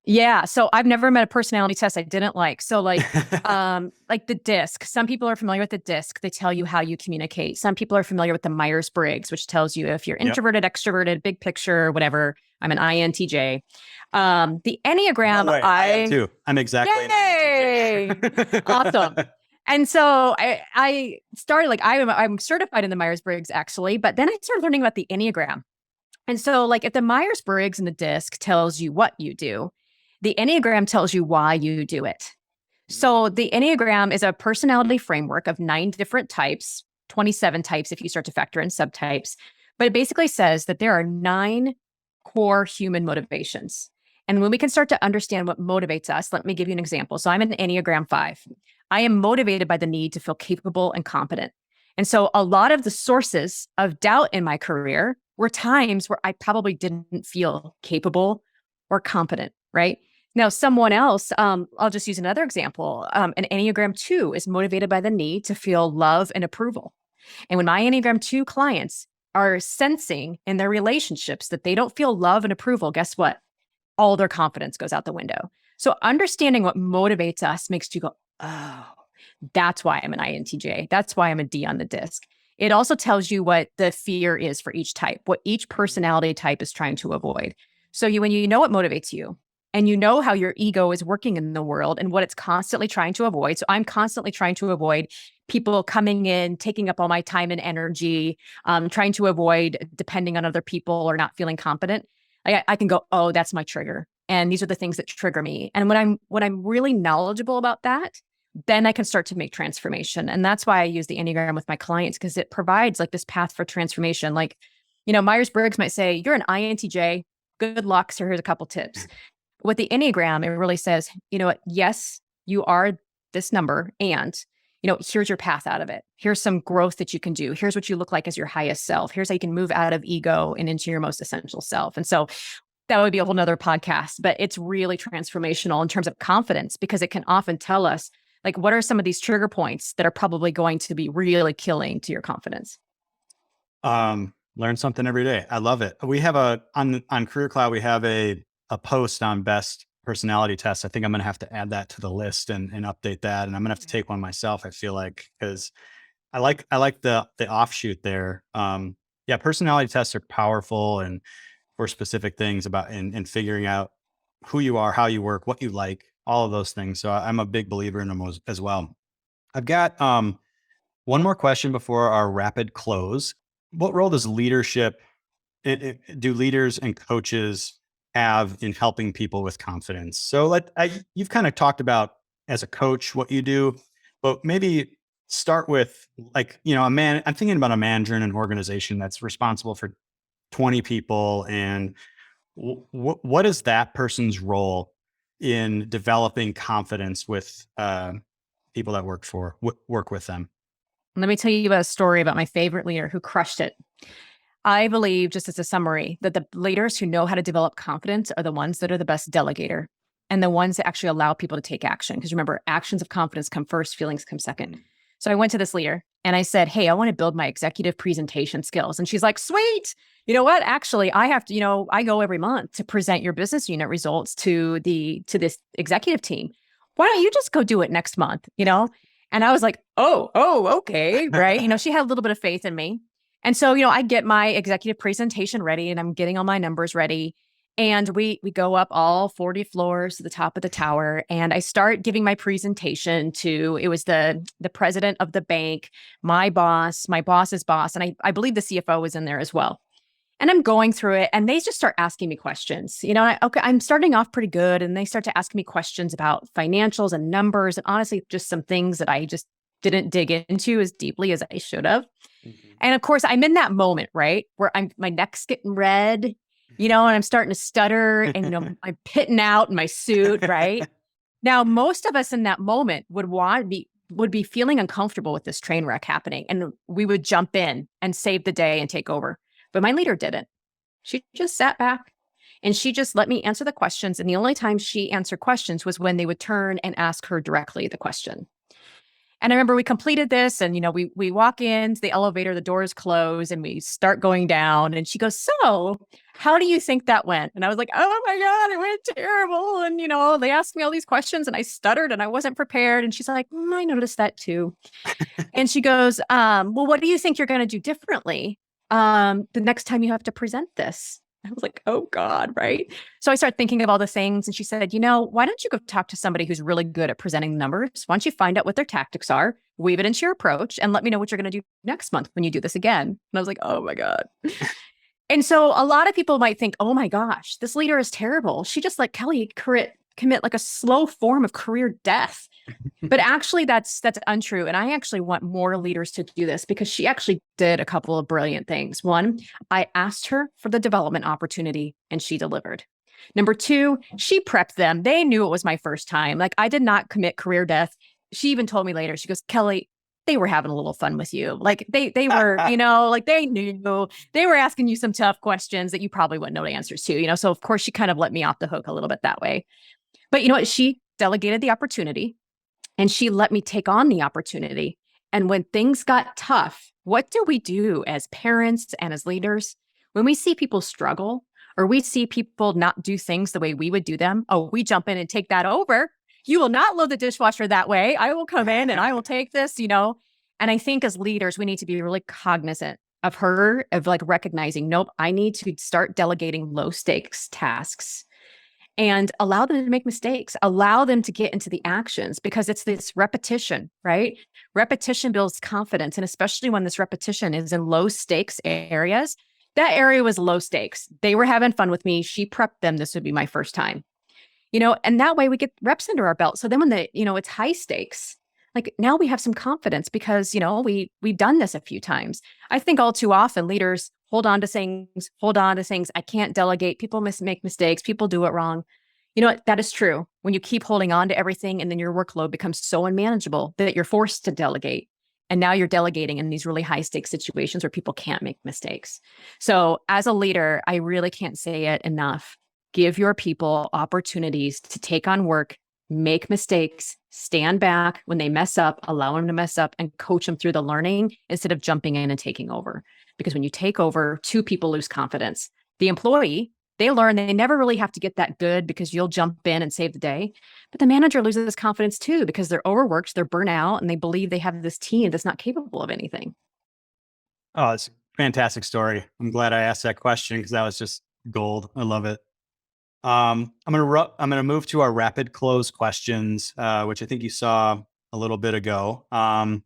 Yeah. So I've never met a personality test I didn't like. So like the disc. Some people are familiar with the disc. They tell you how you communicate. Some people are familiar with the Myers-Briggs, which tells you if you're Yep. introverted, extroverted, big picture, whatever. I'm an INTJ. The By the Enneagram, way, I am too. I'm exactly an yay. Awesome. INTJ. And so I started like I'm certified in the Myers-Briggs actually, but then I started learning about the Enneagram. And so like if the Myers-Briggs and the disc tells you what you do, the Enneagram tells you why you do it. So the Enneagram is a personality framework of 9 different types, 27 types if you start to factor in subtypes. But it basically says that there are 9 core human motivations. And when we can start to understand what motivates us, let me give you an example. So I'm an Enneagram 5. I am motivated by the need to feel capable and competent. And so a lot of the sources of doubt in my career were times where I probably didn't feel capable or competent, right? Now, someone else, I'll just use another example. An Enneagram 2 is motivated by the need to feel love and approval. And when my Enneagram 2 clients are sensing in their relationships that they don't feel love and approval, guess what? All their confidence goes out the window. So understanding what motivates us makes you go, oh, that's why I'm an INTJ. That's why I'm a D on the disc. It also tells you what the fear is for each type, what each personality type is trying to avoid. So when you know what motivates you and you know how your ego is working in the world and what it's constantly trying to avoid. So I'm constantly trying to avoid people coming in, taking up all my time and energy, trying to avoid depending on other people or not feeling competent. I can go, oh, that's my trigger. And these are the things that trigger me. And when I'm really knowledgeable about that, then I can start to make transformation. And that's why I use the Enneagram with my clients, because it provides like this path for transformation. Like, Myers-Briggs might say, you're an INTJ, good luck. So here's a couple tips. With the Enneagram, it really says, you know what? Yes, you are this number. And, here's your path out of it. Here's some growth that you can do. Here's what you look like as your highest self. Here's how you can move out of ego and into your most essential self. And so that would be a whole nother podcast, but it's really transformational in terms of confidence, because it can often tell us, like, what are some of these trigger points that are probably going to be really killing to your confidence? Learn something every day. I love it. We have on Career Cloud, we have a post on best personality tests. I think I'm going to have to add that to the list and update that. And I'm going to have to take one myself, I feel like, because I like the offshoot there. Yeah, personality tests are powerful and for specific things about and figuring out who you are, how you work, what you like, all of those things. So I'm a big believer in them as well. I've got one more question before our rapid close. What role does leadership do leaders and coaches have in helping people with confidence? So you've kind of talked about as a coach, what you do, but maybe start with like, I'm thinking about a manager in an organization that's responsible for 20 people. And what is that person's role in developing confidence with people that work with them? Let me tell you about a story about my favorite leader who crushed it. I believe, just as a summary, that the leaders who know how to develop confidence are the ones that are the best delegator and the ones that actually allow people to take action. Because remember, actions of confidence come first, feelings come second. So I went to this leader and I said, hey, I want to build my executive presentation skills. And she's like, sweet. You know what? Actually, I have to, I go every month to present your business unit results to this executive team. Why don't you just go do it next month? And I was like, oh, okay. Right. She had a little bit of faith in me. And so, I get my executive presentation ready and I'm getting all my numbers ready. And we go up all 40 floors to the top of the tower. And I start giving my presentation to, it was the president of the bank, my boss's boss. And I believe the CFO was in there as well. And I'm going through it and they just start asking me questions. I'm starting off pretty good. And they start to ask me questions about financials and numbers. And honestly, just some things that I just didn't dig into as deeply as I should have. And of course, I'm in that moment, right? Where my neck's getting red, and I'm starting to stutter and, I'm pitting out in my suit, right? Now, most of us in that moment would be feeling uncomfortable with this train wreck happening. And we would jump in and save the day and take over. But my leader didn't. She just sat back and she just let me answer the questions. And the only time she answered questions was when they would turn and ask her directly the question. And I remember we completed this and, we walk into the elevator, the doors close and we start going down. And she goes, so how do you think that went? And I was like, oh my God, it went terrible. And, they asked me all these questions and I stuttered and I wasn't prepared. And she's like, I noticed that too. And she goes, well, what do you think you're going to do differently the next time you have to present this? I was like, oh God, right? So I started thinking of all the things. And she said, why don't you go talk to somebody who's really good at presenting numbers? Why don't you find out what their tactics are, weave it into your approach, and let me know what you're going to do next month when you do this again? And I was like, oh my God. And so a lot of people might think, oh my gosh, this leader is terrible. She just let Kelli commit like a slow form of career death. But actually that's untrue. And I actually want more leaders to do this because she actually did a couple of brilliant things. One, I asked her for the development opportunity and she delivered. Number two, she prepped them. They knew it was my first time. Like I did not commit career death. She even told me later, she goes, Kelli, they were having a little fun with you. Like they were, like they knew they were asking you some tough questions that you probably wouldn't know the answers to, So of course she kind of let me off the hook a little bit that way. But you know what? She delegated the opportunity. And she let me take on the opportunity. And when things got tough, what do we do as parents and as leaders? When we see people struggle or we see people not do things the way we would do them, we jump in and take that over. You will not load the dishwasher that way. I will come in and I will take this, And I think as leaders, we need to be really cognizant of like recognizing, nope, I need to start delegating low stakes tasks. And allow them to make mistakes, allow them to get into the actions because it's this repetition, right? Repetition builds confidence. And especially when this repetition is in low stakes areas, that area was low stakes. They were having fun with me. She prepped them. This would be my first time, and that way we get reps under our belt. So then when it's high stakes, like now we have some confidence because, we've done this a few times. I think all too often leaders hold on to things. I can't delegate. People make mistakes. People do it wrong. That is true. When you keep holding on to everything and then your workload becomes so unmanageable that you're forced to delegate. And now you're delegating in these really high stakes situations where people can't make mistakes. So as a leader, I really can't say it enough. Give your people opportunities to take on work, make mistakes, stand back when they mess up, allow them to mess up and coach them through the learning instead of jumping in and taking over. Because when you take over, two people lose confidence. The employee, they learn they never really have to get that good because you'll jump in and save the day. But the manager loses confidence too because they're overworked, they're burnt out, and they believe they have this team that's not capable of anything. Oh, it's a fantastic story. I'm glad I asked that question because that was just gold. I love it. I'm gonna move to our rapid close questions, which I think you saw a little bit ago. So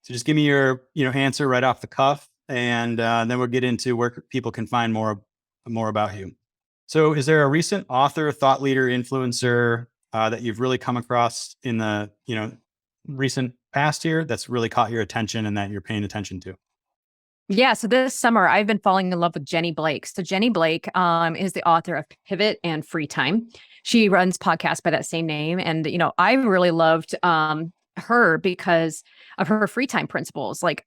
just give me your answer right off the cuff, and then we'll get into where people can find more about you. So, is there a recent author, thought leader, influencer, that you've really come across in the, recent past here that's really caught your attention and that you're paying attention to? Yeah, so this summer I've been falling in love with Jenny Blake. So Jenny Blake is the author of Pivot and Free Time. She runs podcasts by that same name, and I really loved her because of her free time principles. Like,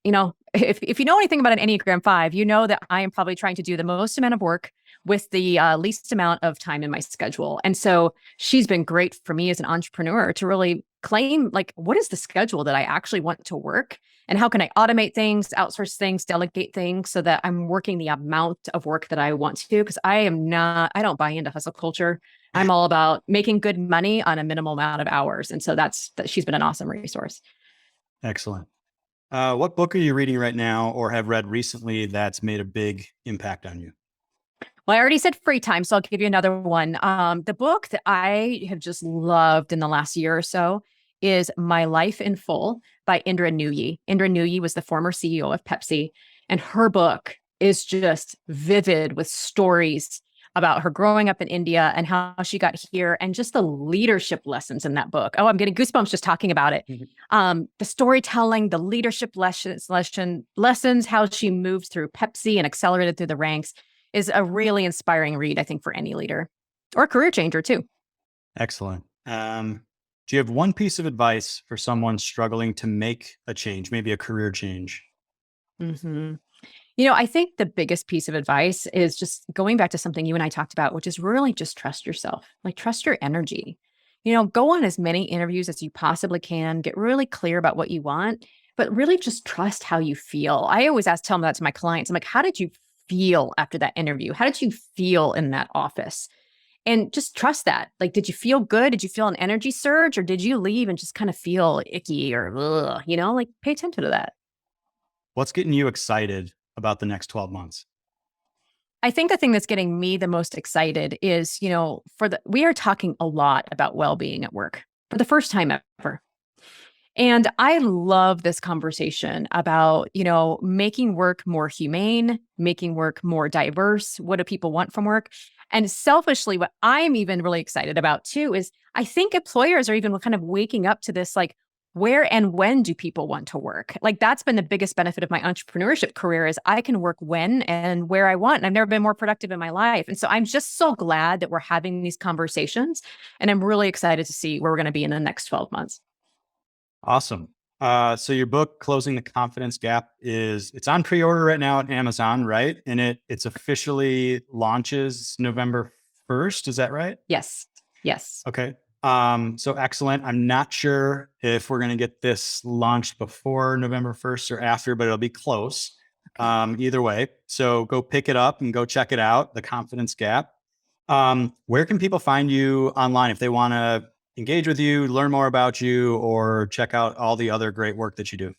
if you know anything about an Enneagram 5, you know that I am probably trying to do the most amount of work with the least amount of time in my schedule. And so she's been great for me as an entrepreneur to really claim, like, what is the schedule that I actually want to work? And how can I automate things, outsource things, delegate things so that I'm working the amount of work that I want to? Because I don't buy into hustle culture. I'm all about making good money on a minimal amount of hours. And so she's been an awesome resource. Excellent. What book are you reading right now or have read recently that's made a big impact on you? Well, I already said Free Time, so I'll give you another one. The book that I have just loved in the last year or so is My Life in Full by Indra Nooyi. Indra Nooyi was the former CEO of Pepsi, and her book is just vivid with stories about her growing up in India and how she got here and just the leadership lessons in that book. Oh, I'm getting goosebumps just talking about it. The storytelling, the leadership lessons, how she moved through Pepsi and accelerated through the ranks is a really inspiring read, I think, for any leader or career changer too. Excellent. Do you have one piece of advice for someone struggling to make a change, maybe a career change? Mm-hmm. I think the biggest piece of advice is just going back to something you and I talked about, which is really just trust yourself, like trust your energy. Go on as many interviews as you possibly can, get really clear about what you want, but really just trust how you feel. I always tell them that to my clients. I'm like, how did you feel after that interview? How did you feel in that office? And just trust that. Like, did you feel good? Did you feel an energy surge, or did you leave and just kind of feel icky or, like pay attention to that. What's getting you excited about the next 12 months? I think the thing that's getting me the most excited is, we are talking a lot about well-being at work for the first time ever. And I love this conversation about, making work more humane, making work more diverse. What do people want from work? And selfishly, what I'm even really excited about too is I think employers are even kind of waking up to this, like, where and when do people want to work? Like, that's been the biggest benefit of my entrepreneurship career is I can work when and where I want. And I've never been more productive in my life. And so I'm just so glad that we're having these conversations. And I'm really excited to see where we're going to be in the next 12 months. Awesome. So your book, Closing the Confidence Gap, it's on pre-order right now at Amazon, right? And it's officially launches November 1st. Is that right? Yes. Okay. So excellent. I'm not sure if we're going to get this launched before November 1st or after, but it'll be close. Either way. So go pick it up and go check it out. The Confidence Gap. Where can people find you online if they want to engage with you, learn more about you, or check out all the other great work that you do?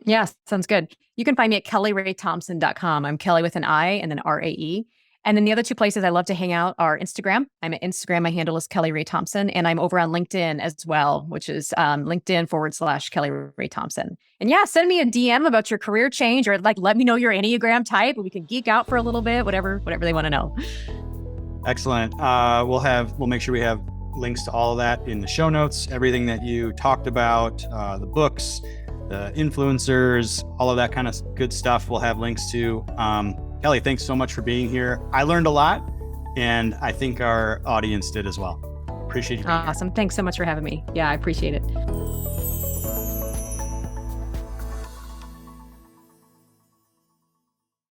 Yeah, sounds good. You can find me at kelliraethompson.com. I'm Kelli with an I and then RAE. And then the other two places I love to hang out are Instagram. I'm at Instagram. My handle is Kelli Rae Thompson. And I'm over on LinkedIn as well, which is LinkedIn/Kelli Rae Thompson. And yeah, send me a DM about your career change, or like, let me know your Enneagram type. We can geek out for a little bit, whatever they want to know. Excellent. We'll make sure we have links to all of that in the show notes, everything that you talked about, the books, the influencers, all of that kind of good stuff we'll have links to. Kelli, thanks so much for being here. I learned a lot, and I think our audience did as well. Appreciate you being here. Awesome. Thanks so much for having me. Yeah, I appreciate it.